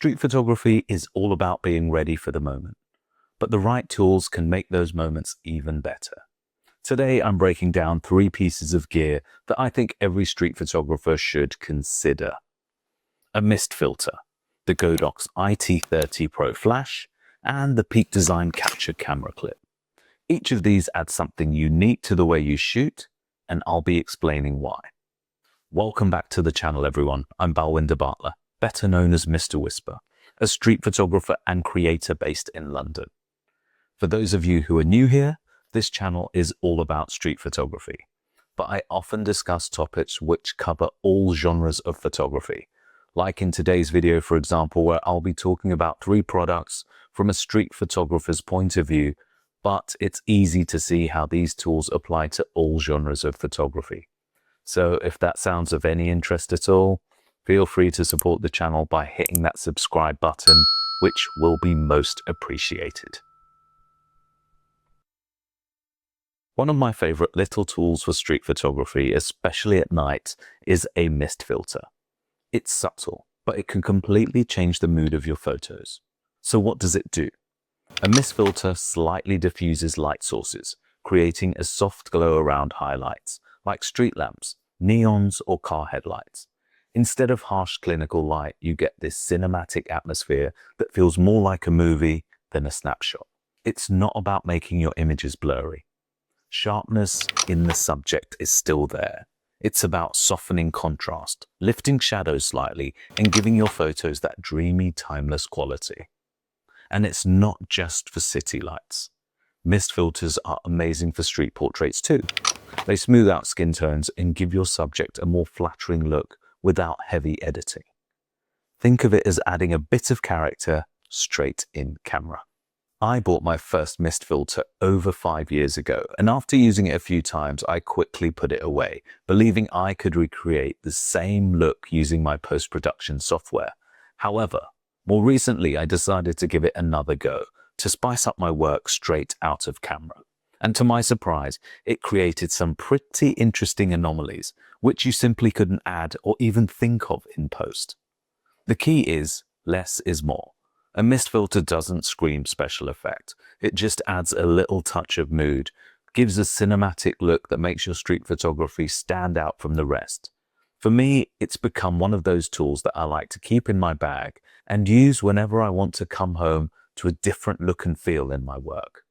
Street photography is all about being ready for the moment, but the right tools can make those moments even better. Today, I'm breaking down 3 pieces of gear that I think every street photographer should consider. A mist filter, the Godox IT30 Pro Flash, and the Peak Design Capture Camera Clip. Each of these adds something unique to the way you shoot, and I'll be explaining why. Welcome back to the channel, everyone. I'm Balwinder Bartler, better known as Mr. Whisper, a street photographer and creator based in London. For those of you who are new here, this channel is all about street photography, but I often discuss topics which cover all genres of photography, like in today's video, for example, where I'll be talking about 3 products from a street photographer's point of view, but it's easy to see how these tools apply to all genres of photography. So if that sounds of any interest at all, feel free to support the channel by hitting that subscribe button, which will be most appreciated. One of my favorite little tools for street photography, especially at night, is a mist filter. It's subtle, but it can completely change the mood of your photos. So what does it do? A mist filter slightly diffuses light sources, creating a soft glow around highlights, like street lamps, neons, or car headlights. Instead of harsh clinical light, you get this cinematic atmosphere that feels more like a movie than a snapshot. It's not about making your images blurry. Sharpness in the subject is still there. It's about softening contrast, lifting shadows slightly, and giving your photos that dreamy, timeless quality. And it's not just for city lights. Mist filters are amazing for street portraits too. They smooth out skin tones and give your subject a more flattering look without heavy editing. Think of it as adding a bit of character straight in camera. I bought my first mist filter over 5 years ago, and after using it a few times, I quickly put it away, believing I could recreate the same look using my post-production software. However, more recently, I decided to give it another go, to spice up my work straight out of camera. And to my surprise, it created some pretty interesting anomalies, which you simply couldn't add or even think of in post. The key is, less is more. A mist filter doesn't scream special effect. It just adds a little touch of mood, gives a cinematic look that makes your street photography stand out from the rest. For me, it's become one of those tools that I like to keep in my bag and use whenever I want to come home to a different look and feel in my work.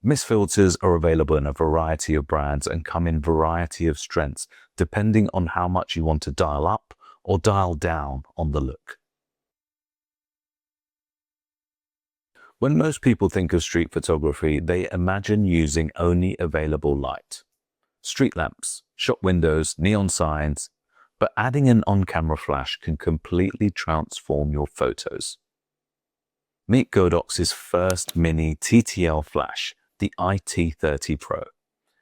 Mist filters are available in a variety of brands and come in a variety of strengths, depending on how much you want to dial up or dial down on the look. When most people think of street photography, they imagine using only available light. Street lamps, shop windows, neon signs, but adding an on-camera flash can completely transform your photos. Meet Godox's first mini TTL flash, the IT30 Pro.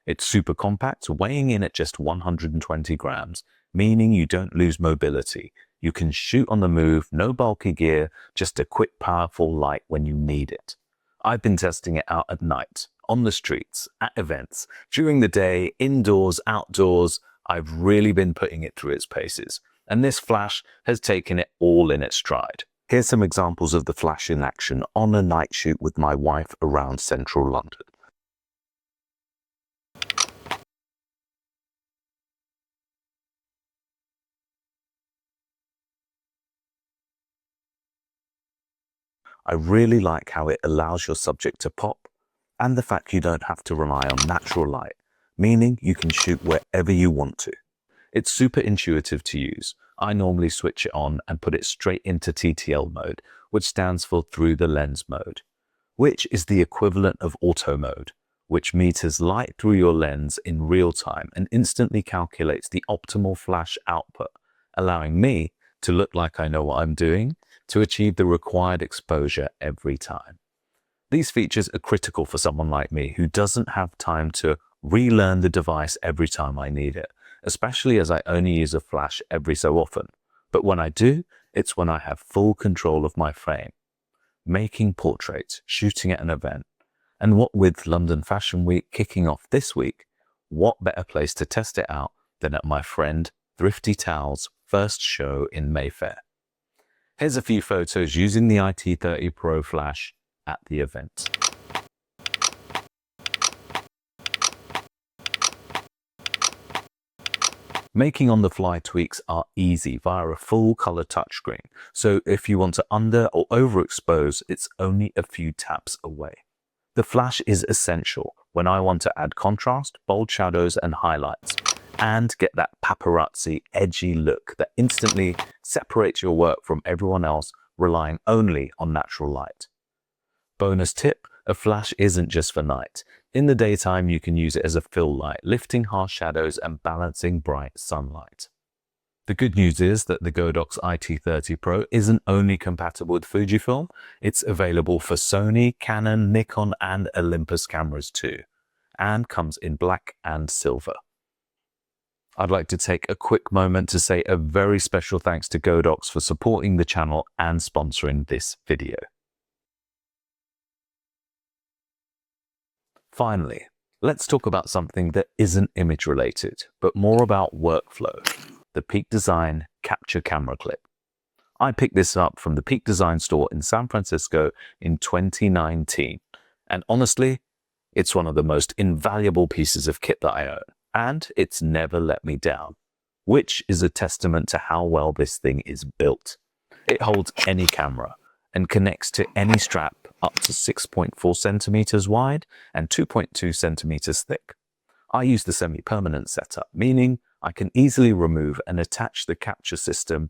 It's super compact, weighing in at just 120 grams, meaning you don't lose mobility. You can shoot on the move, no bulky gear, just a quick, powerful light when you need it. I've been testing it out at night, on the streets, at events, during the day, indoors, outdoors. I've really been putting it through its paces, and this flash has taken it all in its stride. Here's some examples of the flash in action on a night shoot with my wife around central London. I really like how it allows your subject to pop, and the fact you don't have to rely on natural light, meaning you can shoot wherever you want to. It's super intuitive to use. I normally switch it on and put it straight into TTL mode, which stands for through the lens mode, which is the equivalent of auto mode, which meters light through your lens in real time and instantly calculates the optimal flash output, allowing me to look like I know what I'm doing to achieve the required exposure every time. These features are critical for someone like me who doesn't have time to relearn the device every time I need it, especially as I only use a flash every so often. But when I do, it's when I have full control of my frame. Making portraits, shooting at an event, and what with London Fashion Week kicking off this week, what better place to test it out than at my friend Thrifty Towel's first show in Mayfair. Here's a few photos using the IT30 Pro Flash at the event. Making on-the-fly tweaks are easy via a full color touchscreen, so if you want to under or overexpose, it's only a few taps away. The flash is essential when I want to add contrast, bold shadows and highlights, and get that paparazzi, edgy look that instantly separates your work from everyone else relying only on natural light. Bonus tip, a flash isn't just for night. In the daytime, you can use it as a fill light, lifting harsh shadows and balancing bright sunlight. The good news is that the Godox IT30 Pro isn't only compatible with Fujifilm, it's available for Sony, Canon, Nikon and Olympus cameras too, and comes in black and silver. I'd like to take a quick moment to say a very special thanks to Godox for supporting the channel and sponsoring this video. Finally, let's talk about something that isn't image related, but more about workflow, the Peak Design Capture Camera Clip. I picked this up from the Peak Design store in San Francisco in 2019, and honestly, it's one of the most invaluable pieces of kit that I own, and it's never let me down, which is a testament to how well this thing is built. It holds any camera and connects to any strap up to 6.4 centimeters wide and 2.2 centimeters thick. I use the semi-permanent setup, meaning I can easily remove and attach the capture system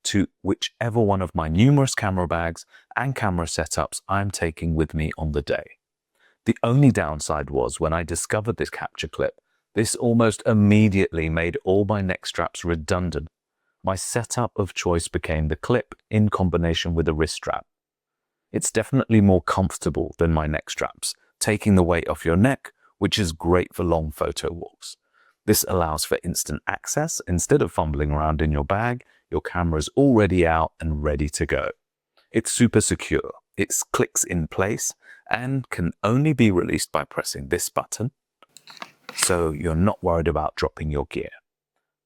to whichever one of my numerous camera bags and camera setups I'm taking with me on the day. The only downside was when I discovered this capture clip, this almost immediately made all my neck straps redundant. My setup of choice became the clip in combination with a wrist strap. It's definitely more comfortable than my neck straps, taking the weight off your neck, which is great for long photo walks. This allows for instant access. Instead of fumbling around in your bag, your camera is already out and ready to go. It's super secure. It clicks in place and can only be released by pressing this button, so you're not worried about dropping your gear.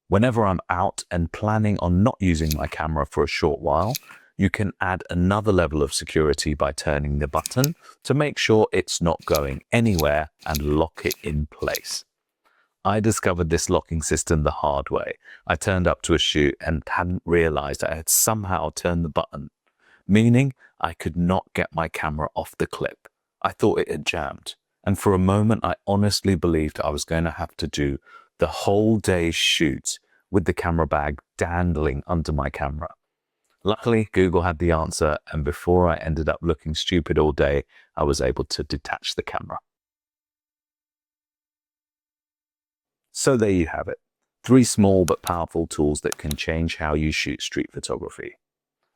Whenever I'm out and planning on not using my camera for a short while, you can add another level of security by turning the button to make sure it's not going anywhere and lock it in place. I discovered this locking system the hard way. I turned up to a shoot and hadn't realized I had somehow turned the button, meaning I could not get my camera off the clip. I thought it had jammed, and for a moment I honestly believed I was going to have to do the whole day's shoot with the camera bag dangling under my camera. Luckily, Google had the answer, and before I ended up looking stupid all day, I was able to detach the camera. So there you have it. 3 small but powerful tools that can change how you shoot street photography.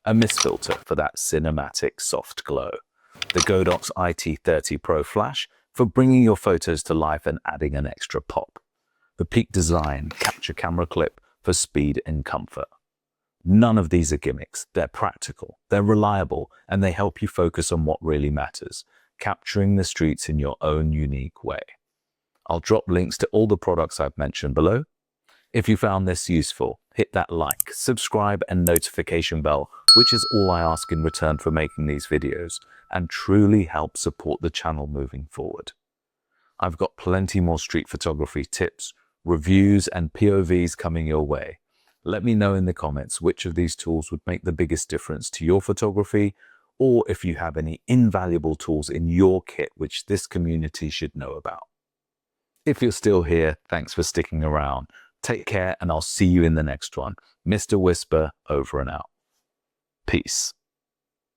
A mist filter for that cinematic soft glow. The Godox IT30 Pro Flash for bringing your photos to life and adding an extra pop. The Peak Design Capture Camera Clip for speed and comfort. None of these are gimmicks. They're practical, they're reliable, and they help you focus on what really matters, capturing the streets in your own unique way. I'll drop links to all the products I've mentioned below. If you found this useful, hit that like, subscribe, and notification bell, which is all I ask in return for making these videos, and truly help support the channel moving forward. I've got plenty more street photography tips, reviews, and POVs coming your way. Let me know in the comments which of these tools would make the biggest difference to your photography, or if you have any invaluable tools in your kit which this community should know about. If you're still here, thanks for sticking around. Take care, and I'll see you in the next one. Mr. Whisper, over and out. Peace.